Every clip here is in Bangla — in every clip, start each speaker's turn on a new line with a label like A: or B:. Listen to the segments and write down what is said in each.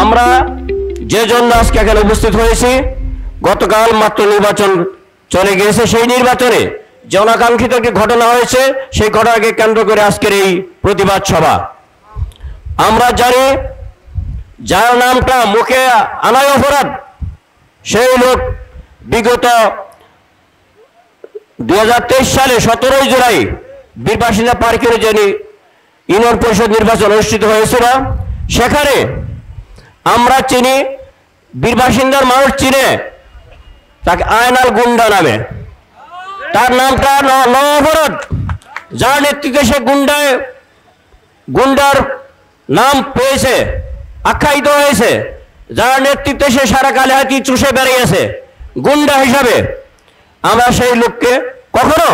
A: আমরা যে জন্য আজকে এখানে উপস্থিত হয়েছি, গতকাল মাত্র নির্বাচন চলে গিয়েছে, সেই নির্বাচনে যে অনাকাঙ্ক্ষিত একটি ঘটনা হয়েছে, সেই ঘটনাকে কেন্দ্র করে আজকের এই প্রতিবাদ সভা। আমরা জানি যার নামটা মুখে আনাই অপরাধ, সেই লোক বিগত 2023 সালে 17 জুলাই বীরবাসিন্দা পার্কের যে ইউনিয়ন পরিষদ নির্বাচন অনুষ্ঠিত হয়েছিল, সেখানে আমরা চিনি, বীরবাসিন্দার মানুষ চিনে তাকে আয়নাল গুন্ডা নামে। তার নামটা অপরাধ, যার নেতৃত্বে সে গুন্ডার নাম পেয়েছে, আখ্যায়িত হয়েছে, যার নেতৃত্বে সে সারা কালিহাতি চুষে বেরিয়েছে গুন্ডা হিসাবে। আমরা সেই লোককে কখনো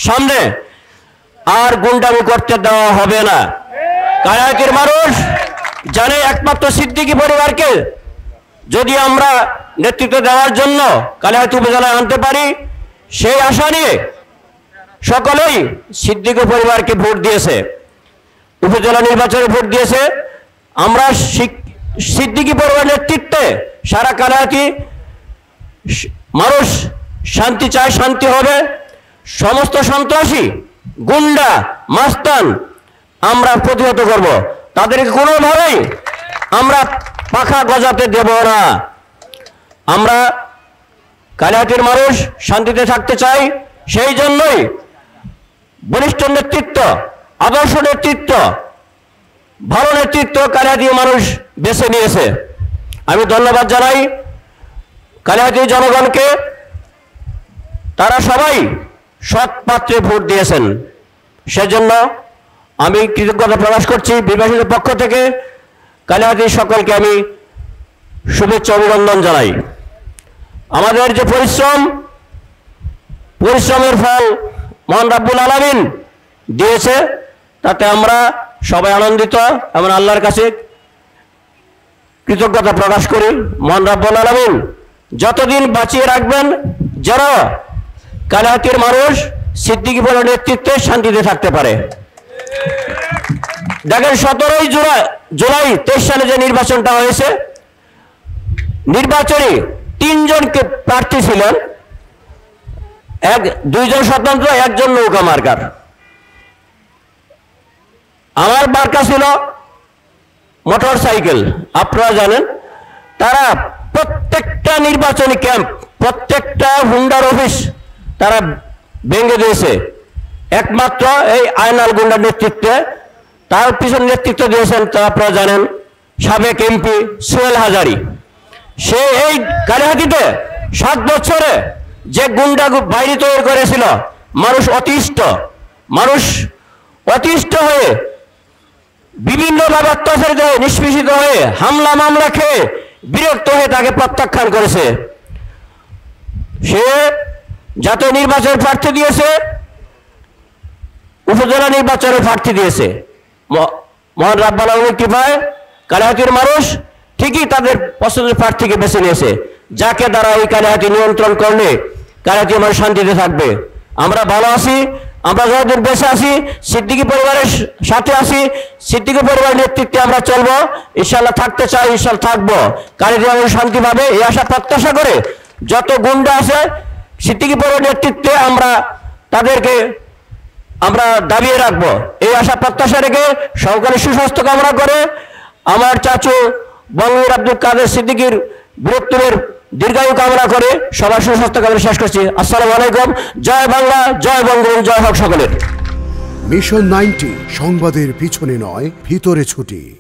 A: সামনে আর গুন্ডামি করতে দেওয়া হবে না। কালিহাতির মানুষ জানে একমাত্র সিদ্দিকী পরিবারকে যদি আমরা নেতৃত্ব দেওয়ার জন্য কালিহাতি উপজেলায় আনতে পারি, সেই আশা নিয়ে সকলেই সিদ্দিকী পরিবারকে ভোট দিয়েছে, উপজেলা নির্বাচনে ভোট দিয়েছে। আমরা সিদ্দিকী পরিবার নেতৃত্বে সারা কালিহাতি মানুষ শান্তি চায়, শান্তি হবে। সমস্ত সন্ত্রাসী, গুন্ডা, মাস্তান আমরা প্রতিহত করব, তাদেরকে কোনোভাবেই আমরা পাখা গজাতে দেব না। আমরা কালিহাতির মানুষ শান্তিতে থাকতে চাই, সেই জন্যই বলিষ্ঠ নেতৃত্ব, আদর্শ নেতৃত্ব, ভালো নেতৃত্ব কালিহাতির মানুষ বেছে নিয়েছে। আমি ধন্যবাদ জানাই কালিহাতির জনগণকে, তারা সবাই সৎ পাত্রে ভোট দিয়েছেন, সেজন্য আমি কৃতজ্ঞতা প্রকাশ করছি। বীরবাসীদের পক্ষ থেকে কালিহাতির সকলকে আমি শুভেচ্ছা অভিনন্দন জানাই। আমাদের যে পরিশ্রমের ফল মহান রাব্বুল আলামিন দিয়েছে, তাতে আমরা সবাই আনন্দিত এবং আল্লাহর কাছে কৃতজ্ঞতা প্রকাশ করি। মহান রাব্বুল আলামিন যতদিন বাঁচিয়ে রাখবেন, যারা কালিহাতির মানুষ সিদ্দিকী পরিবারের নেতৃত্বে শান্তিতে থাকতে পারে। দেখেন 17 জুলাই 23 সালে যে নির্বাচনটা হয়েছে, নির্বাচনে 3 জন প্রার্থী ছিলেন, 2 জন স্বতন্ত্র, 1 জন নৌকা মার্কার। আমার মার্কা ছিল মোটর সাইকেল। আপনারা জানেন, তারা প্রত্যেকটা নির্বাচনী ক্যাম্প, প্রত্যেকটা হুন্ডার অফিস তারা ভেঙে দিয়েছে একমাত্র এই আয়নাল গুন্ডার নেতৃত্বে। তার পিছনে নেতৃত্ব দিয়েছেন তা আপনারা জানেন সাবেক এমপি সোহেল হাজারি। সে এই কালিহাতিতে 7 বছরে যে গুন্ডা বাহিনী তৈরি করেছিল, মানুষ অতিষ্ঠ হয়ে বিভিন্নভাবে অত্যাচারিত হয়ে, নিষ্পেষিত হয়ে, হামলা মামলা খেয়ে বিরক্ত হয়ে তাকে প্রত্যাখ্যান করেছে। সে জাতীয় নির্বাচন প্রার্থী দিয়েছে, উপজেলা নির্বাচনে প্রার্থী দিয়েছে। মহান রাব্বুল আলামিনের কৃপায় কালিহাতির মানুষ ঠিকই তাদের পছন্দের প্রার্থীকে বেছে নিয়েছে, যাকে দ্বারা এই কালিহাতি নিয়ন্ত্রণ করলে কালিহাতি মানুষ শান্তিতে থাকবে। আমরা ভালো আছি, আমরা যতদিন বেঁচে আছি সিদ্দিকী পরিবারের সাথে আছি, সিদ্দিকী পরিবারের নেতৃত্বে আমরা চলবো, ইনশাআল্লাহ থাকতে চাই, ইনশাআল্লাহ থাকবো। কালিহাতি মানুষ শান্তি পাবে এই আশা প্রত্যাশা করে যত গুন্ডা আছে সিদ্দিকী পরিবারের নেতৃত্বে তাদেরকে আমরা দাবিয়ে রাখবো, এই আশা প্রত্যাশা রেখে সকলে সুস্বাস্থ্য কামনা করে আমার চাচু বঙ্গবীর আব্দুল কাদের সিদ্দিকীর বীরত্বের দীর্ঘায়ু কামনা করে সবার সুস্বাস্থ্য কামনা শেষ করছি। আসসালামু আলাইকুম। জয় বাংলা, জয় বঙ্গবন্ধু, জয় হোক সকলের।
B: মিশন 90 সংবাদের পিছনে নয়, ভিতরে ছুটি।